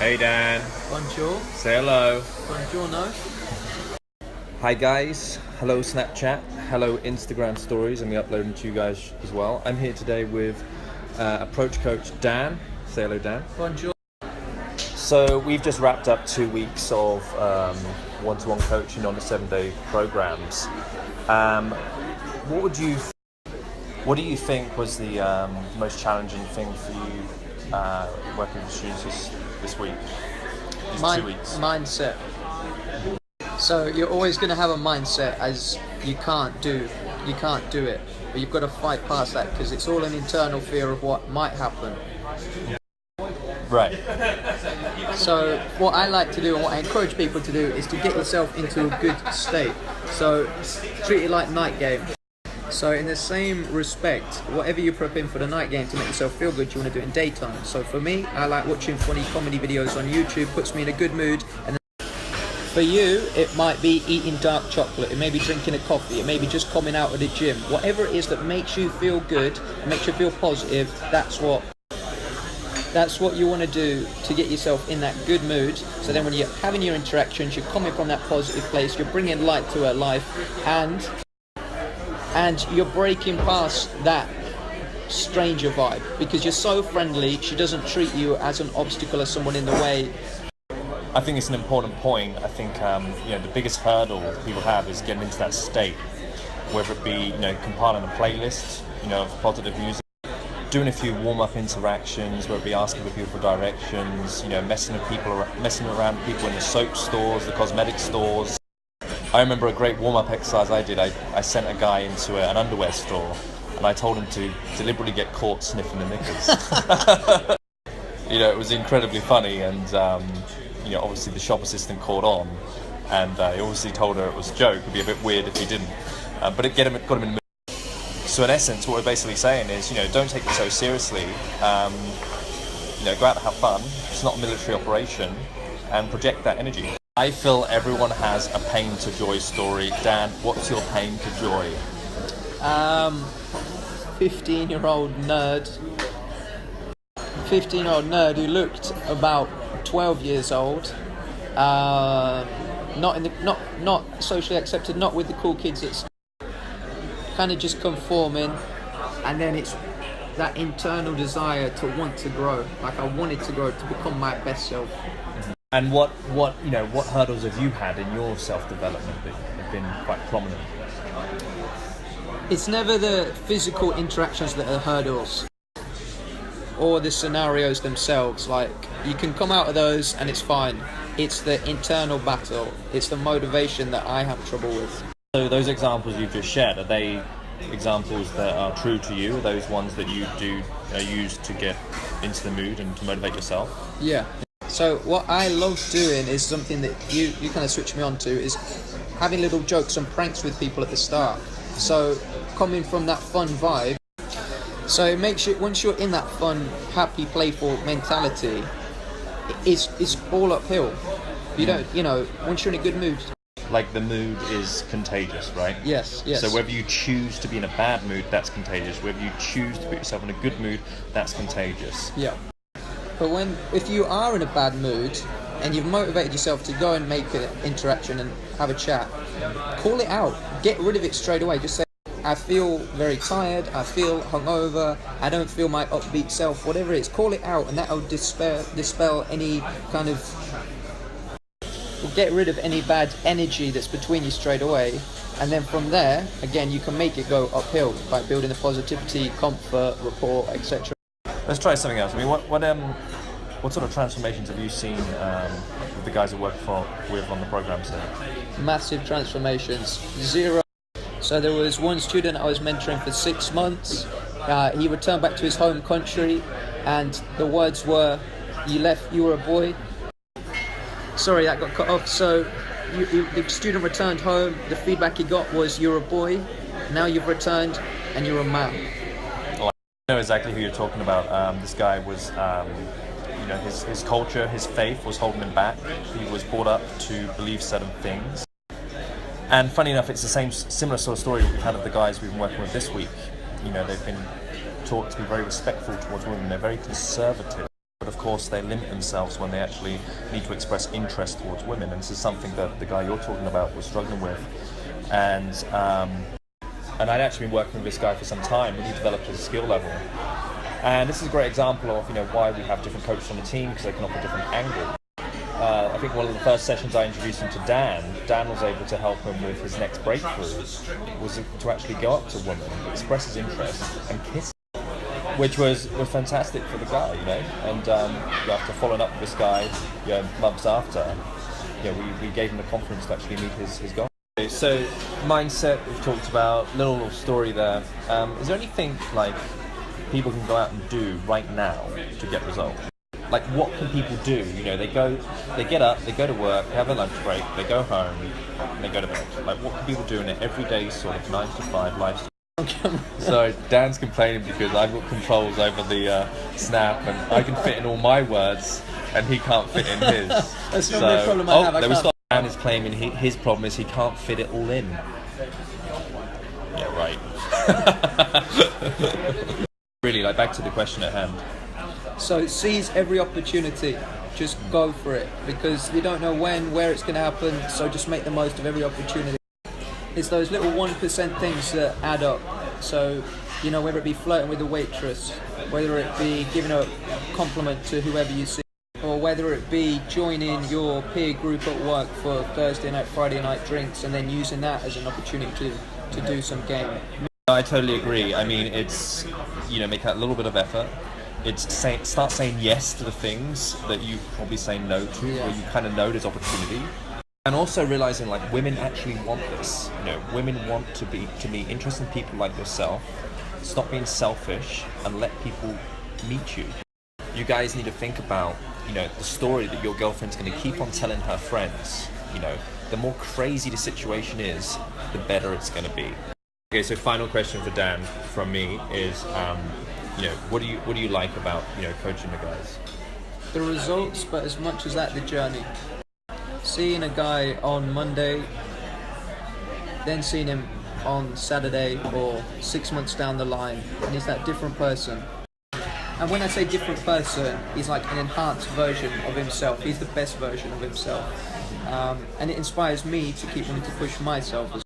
Hey Dan. Bonjour. Say hello. Buongiorno. Hi guys. Hello Snapchat. Hello Instagram stories, and we upload them to you guys as well. I'm here today with approach coach Dan. Say hello, Dan. Bonjour. So we've just wrapped up 2 weeks of one-to-one coaching on the 7-day programs. What do you think was the most challenging thing for you working with students this week? These 2 weeks. Mindset. So you're always going to have a mindset as you can't do it, but you've got to fight past that because it's all an internal fear of what might happen. Right. So what I like to do and what I encourage people to do is to get yourself into a good state. So treat it like night game. So in the same respect, whatever you prep in for the night game to make yourself feel good, you want to do it in daytime. So for me, I like watching funny comedy videos on YouTube, puts me in a good mood. And for you, it might be eating dark chocolate, it may be drinking a coffee, it may be just coming out of the gym. Whatever it is that makes you feel good, makes you feel positive, that's what you want to do to get yourself in that good mood. So then when you're having your interactions, you're coming from that positive place, you're bringing light to her life, and you're breaking past that stranger vibe because you're so friendly. She doesn't treat you as an obstacle, as someone in the way. I think it's an important point. I think the biggest hurdle people have is getting into that state, whether it be compiling a playlist of positive music, doing a few warm-up interactions, whether it be asking people for directions, messing around with people in the soap stores, the cosmetic stores. I remember a great warm-up exercise I did. I sent a guy into an underwear store and I told him to deliberately get caught sniffing the knickers. It was incredibly funny, and obviously the shop assistant caught on, and he obviously told her it was a joke. It'd be a bit weird if he didn't, but it got him in the mood. So in essence, what we're basically saying is, don't take it so seriously. Go out and have fun. It's not a military operation, and project that energy. I feel everyone has a pain to joy story. Dan, what's your pain to joy? 15-year-old nerd who looked about 12 years old, not socially accepted, not with the cool kids at school, kind of just conforming, and then it's that internal desire to want to grow. Like I wanted to grow to become my best self. And what hurdles have you had in your self-development that have been quite prominent? It's never the physical interactions that are hurdles or the scenarios themselves. Like you can come out of those and it's fine. It's the internal battle. It's the motivation that I have trouble with. So those examples you've just shared, are they examples that are true to you? Are those ones that you do use to get into the mood and to motivate yourself? Yeah. So what I love doing is something that you kind of switch me on to, is having little jokes and pranks with people at the start. So coming from that fun vibe, so it makes you, once you're in that fun, happy, playful mentality, it's all uphill. You don't, once you're in a good mood. Like the mood is contagious, right? Yes. So whether you choose to be in a bad mood, that's contagious. Whether you choose to put yourself in a good mood, that's contagious. Yeah. But if you are in a bad mood and you've motivated yourself to go and make an interaction and have a chat, call it out. Get rid of it straight away. Just say, I feel very tired, I feel hungover, I don't feel my upbeat self, whatever it is. Call it out, and that'll dispel any kind of... get rid of any bad energy that's between you straight away. And then from there, again, you can make it go uphill by building the positivity, comfort, rapport, etc. Let's try something else. I mean, what sort of transformations have you seen with the guys that work with on the programs there? Massive transformations. Zero. So there was one student I was mentoring for 6 months. He returned back to his home country, and the words were, you were a boy. Sorry, that got cut off. So the student returned home. The feedback he got was, you're a boy. Now you've returned and you're a man. I know exactly who you're talking about. This guy was, his culture, his faith was holding him back. He was brought up to believe certain things. And funny enough, it's the similar sort of story we've had of the guys we've been working with this week. They've been taught to be very respectful towards women. They're very conservative. But of course they limit themselves when they actually need to express interest towards women. And this is something that the guy you're talking about was struggling with. And I'd actually been working with this guy for some time, and he developed his skill level. And this is a great example of why we have different coaches on the team, because they can offer different angles. I think one of the first sessions I introduced him to Dan was able to help him with his next breakthrough, was to actually go up to a woman, express his interest, and kiss her, which was fantastic for the guy, And after following up with this guy, months after, we gave him the confidence to actually meet his goal. So mindset we've talked about, little story there. Is there anything like people can go out and do right now to get results? Like, what can people do? They get up, they go to work, they have a lunch break, they go home, and they go to bed. Like, what can people do in an everyday sort of 9 to 5 lifestyle? So Dan's complaining because I've got controls over the snap, and I can fit in all my words, and he can't fit in his. That's not the problem I have. There we start. Dan is claiming his problem is he can't fit it all in. Yeah, right. Really, back to the question at hand. So seize every opportunity. Just go for it, because you don't know where it's going to happen. So just make the most of every opportunity. It's those little 1% things that add up. So, whether it be flirting with a waitress, whether it be giving a compliment to whoever you see, or whether it be joining your peer group at work for Thursday night, Friday night drinks, and then using that as an opportunity to do some game. I totally agree. I mean, it's, make that little bit of effort. It's start saying yes to the things that you probably say no to, where you kind of know there's opportunity. And also realizing women actually want this. Women want to meet interesting people like yourself. Stop being selfish and let people meet you. You guys need to think about, the story that your girlfriend's going to keep on telling her friends. The more crazy the situation is, the better it's going to be. Okay, so final question for Dan from me is, what do you like about, coaching the guys? The results, but as much as that, the journey. Seeing a guy on Monday, then seeing him on Saturday or 6 months down the line, and he's that different person. And when I say different person, he's like an enhanced version of himself. He's the best version of himself. And it inspires me to keep wanting to push myself as well.